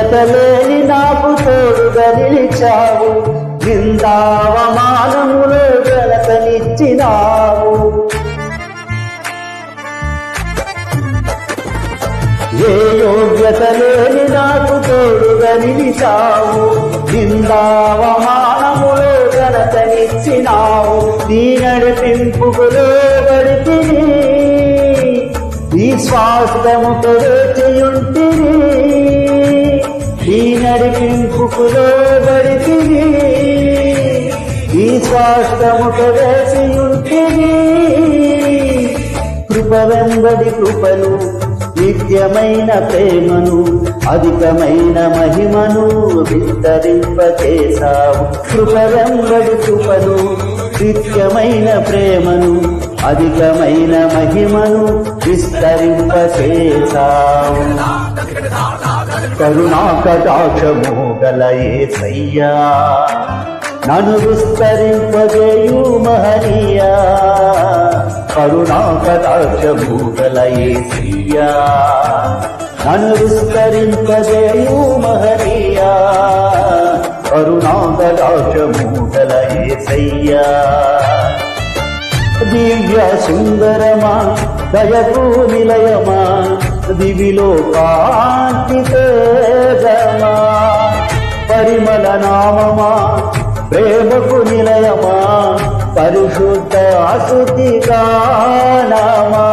యోగ్యతలేని నాకు తోడుగా నిలిచావు, నిందావమానములో ఘనతనిచ్చినావు. ఏ యోగ్యత లేని నాకు తోడుగా నిలిచావు, నిందావమానములో ఘనతనిచ్చినావు. నీ నడిపింపులో గడిపిని, నీ స్వాస్థ్యముకు వేచియుంటిని. నీ నడిపింపులో గడిపిని, నీ స్వాస్థ్యముకు వేచియుంటిని. కృప వెంబడి కృపను, నిత్యమైన ప్రేమను, అధికమైన మహిమను విస్తరింపచేశావు. కృప వెంబడి కృపను, నిత్యమైన ప్రేమను, అధికమైన మహిమను విస్తరింపచేశావు. కరుణా కటాక్షము గల యేసయ్యా, నన్ను విస్తరింపజేయు మహనీయా. కరుణా కటాక్షము గల యేసయ్యా, నన్ను విస్తరింపజేయు మహనీయా. కరుణా కటాక్షము గల యేసయ్యా. దివ్య సుందరమా, దయకు నిలయమా, దివిలో కాంతి తేజమా. పరిమళ నామమా, ప్రేమకు నిలయమా, పరిశుద్ధ అశుద్ధి గానమా.